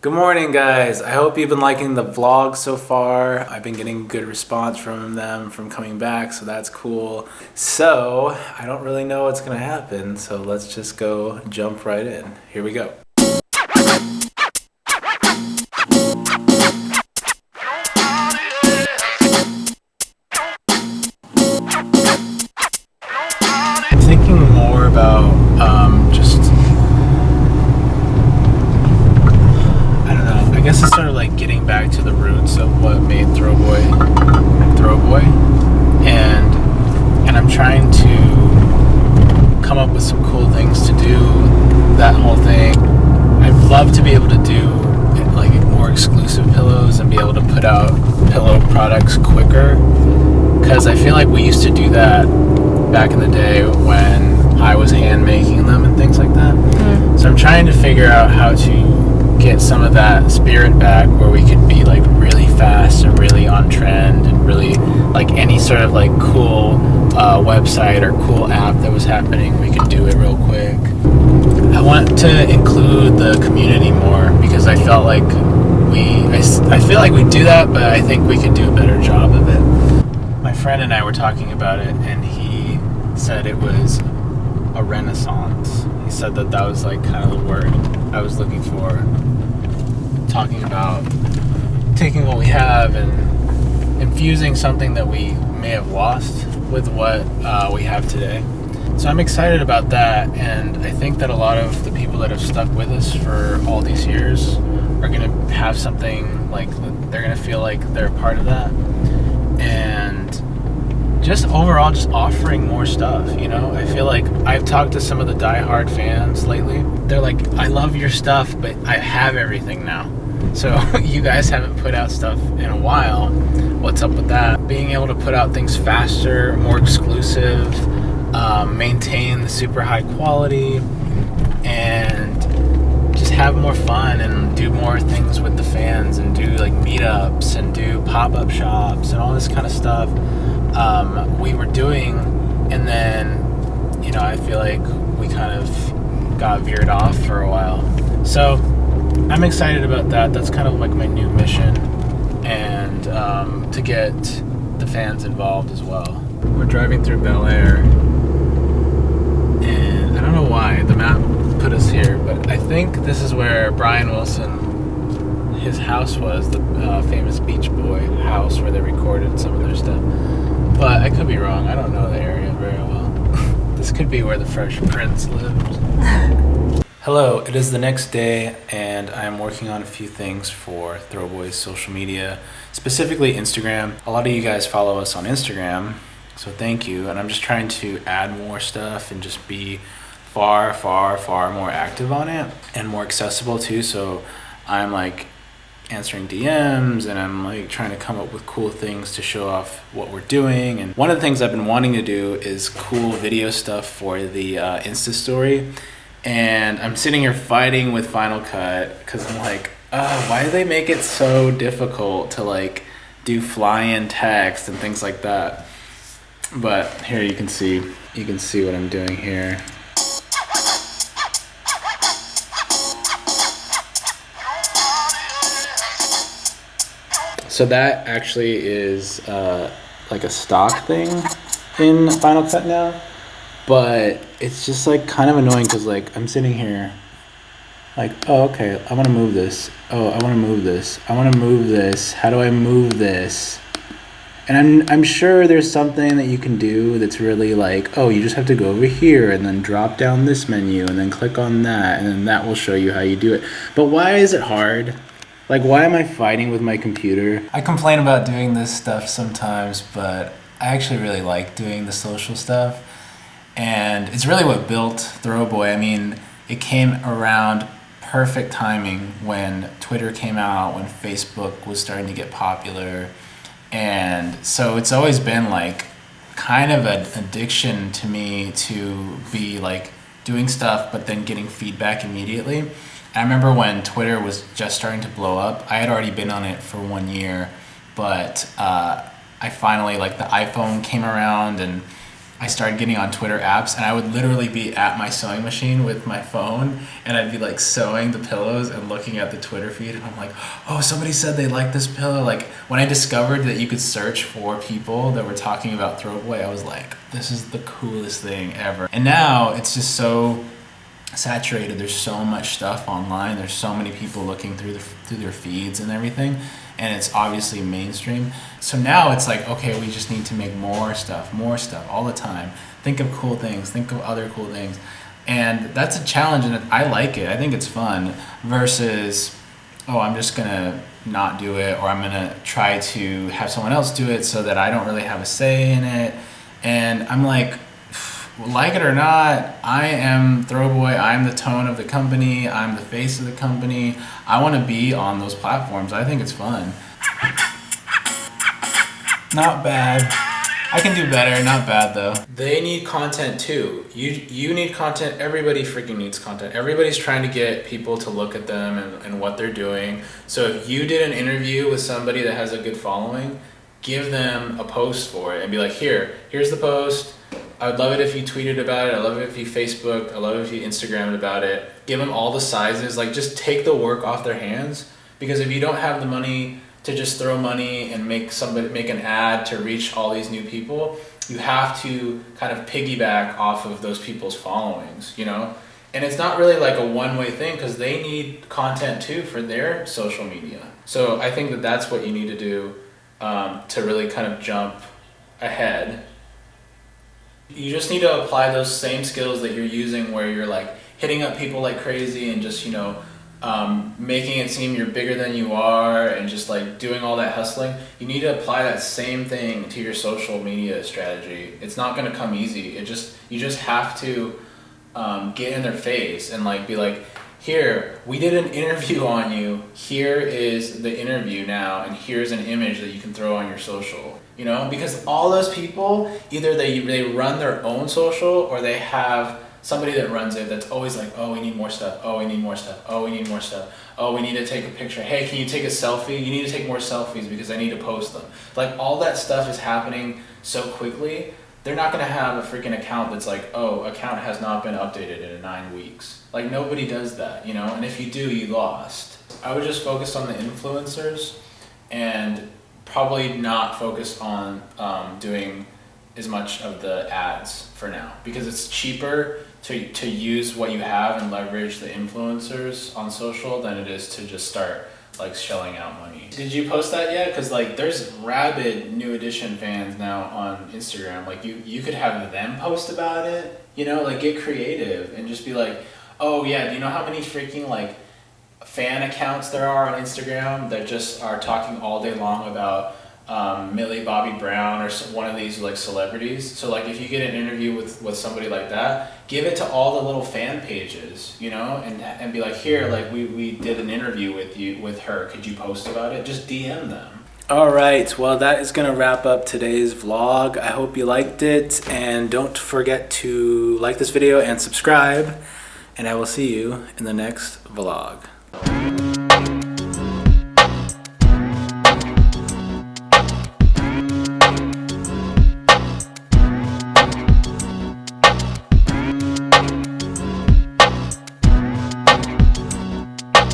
Good morning, guys. I hope you've been liking the vlog so far. I've been getting good response from them from coming back, so that's cool. So I don't really know what's gonna happen, so let's just go jump right in. Here we go. I'm thinking more about just, I guess it's sort of like getting back to the roots of what made Throwboy, and I'm trying to come up with some cool things to do that whole thing. I'd love to be able to do like more exclusive pillows and be able to put out pillow products quicker, because I feel like we used to do that back in the day when I was hand making them and things like that. So I'm trying to figure out how to get some of that spirit back, where we could be like really fast and really on trend and really like any sort of like cool website or cool app that was happening, we could do it real quick. I want to include the community more, because I felt like I feel like we do that, but I think we could do a better job of it. My friend and I were talking about it, and he said it was a renaissance. He said that was like kind of the word I was looking for, talking about taking what we have and infusing something that we may have lost with what we have today. So I'm excited about that, and I think that a lot of the people that have stuck with us for all these years are going to have something like, they're going to feel like they're a part of that. And just overall, just offering more stuff, I feel like I've talked to some of the diehard fans lately. They're like, I love your stuff, but I have everything now. So you guys haven't put out stuff in a while. What's up with that? Being able to put out things faster, more exclusive, maintain the super high quality, and just have more fun and do more things with the fans and do like meetups and do pop-up shops and all this kind of stuff. We were doing, and then I feel like we kind of got veered off for a while. So I'm excited about that. That's kind of like my new mission, and to get the fans involved as well. We're driving through Bel Air, and I don't know why the map put us here, but I think this is where Brian Wilson, his house was, the famous Beach Boy house where they recorded some of their stuff. But I could be wrong. I don't know the area very well. This could be where the Fresh Prince lived. Hello, it is the next day, and I'm working on a few things for Throwboy's social media, specifically Instagram. A lot of you guys follow us on Instagram, so thank you. And I'm just trying to add more stuff and just be far more active on it and more accessible too. So I'm like answering DMs, and I'm like trying to come up with cool things to show off what we're doing. And one of the things I've been wanting to do is cool video stuff for the Insta story. And I'm sitting here fighting with Final Cut, because I'm like, why do they make it so difficult to like do fly-in text and things like that? But here you can see what I'm doing here. So that actually is like a stock thing in Final Cut now, but it's just like kind of annoying, because like I'm sitting here like, oh, okay, I want to move this. Oh, I want to move this. I want to move this. How do I move this? And I'm sure there's something that you can do that's really like, oh, you just have to go over here and then drop down this menu and then click on that, and then that will show you how you do it. But why is it hard? Like, why am I fighting with my computer? I complain about doing this stuff sometimes, but I actually really like doing the social stuff. And it's really what built Throwboy. I mean, it came around perfect timing when Twitter came out, when Facebook was starting to get popular. And so it's always been like kind of an addiction to me to be like doing stuff, but then getting feedback immediately. I remember when Twitter was just starting to blow up. I had already been on it for 1 year, but I finally, like, the iPhone came around, and I started getting on Twitter apps, and I would literally be at my sewing machine with my phone, and I'd be like sewing the pillows and looking at the Twitter feed, and I'm like, oh, somebody said they like this pillow. Like when I discovered that you could search for people that were talking about Throwboy, I was like, this is the coolest thing ever. And now it's just so saturated. There's so much stuff online. There's so many people looking through their feeds and everything, and it's obviously mainstream. So now it's like, okay, we just need to make more stuff all the time. Think of cool things, think of other cool things. And that's a challenge, and I like it. I think it's fun versus, oh, I'm just gonna not do it, or I'm gonna try to have someone else do it so that I don't really have a say in it. And I'm like it or not, I am Throwboy. I'm the tone of the company. I'm the face of the company. I want to be on those platforms. I think it's fun. Not bad. I can do better. Not bad though. They need content too. You need content. Everybody freaking needs content. Everybody's trying to get people to look at them and what they're doing. So if you did an interview with somebody that has a good following, give them a post for it and be like, here's the post. I would love it if you tweeted about it. I love it if you Facebooked. I love it if you Instagrammed about it. Give them all the sizes. Like, just take the work off their hands. Because if you don't have the money to just throw money and make an ad to reach all these new people, you have to kind of piggyback off of those people's followings, you know? And it's not really like a one-way thing, because they need content too for their social media. So I think that that's what you need to do to really kind of jump ahead. You just need to apply those same skills that you're using where you're like hitting up people like crazy and just, you know, making it seem you're bigger than you are and just like doing all that hustling. You need to apply that same thing to your social media strategy. It's not going to come easy. You just have to get in their face and like be like, here, we did an interview on you. Here is the interview now, and here's an image that you can throw on your social. You know, because all those people, either they run their own social, or they have somebody that runs it that's always like, oh, we need more stuff. Oh, we need more stuff. Oh, we need more stuff. Oh, we need to take a picture. Hey, can you take a selfie? You need to take more selfies because I need to post them. Like, all that stuff is happening so quickly. They're not going to have a freaking account that's like, oh, account has not been updated in 9 weeks. Like, nobody does that, you know? And if you do, you lost. I would just focus on the influencers and probably not focus on doing as much of the ads for now, because it's cheaper to use what you have and leverage the influencers on social than it is to just start like shelling out money. Did you post that yet? Because like there's rabid New Edition fans now on Instagram. Like you could have them post about it, you know, like get creative and just be like, oh yeah, do you know how many freaking like fan accounts there are on Instagram that just are talking all day long about Millie Bobby Brown or one of these like celebrities? So like if you get an interview with somebody like that, give it to all the little fan pages, you know, and be like, here, like we did an interview with her, could you post about it? Just DM them. All right, well, that is gonna wrap up today's vlog. I hope you liked it, and don't forget to like this video and subscribe, and I will see you in the next vlog.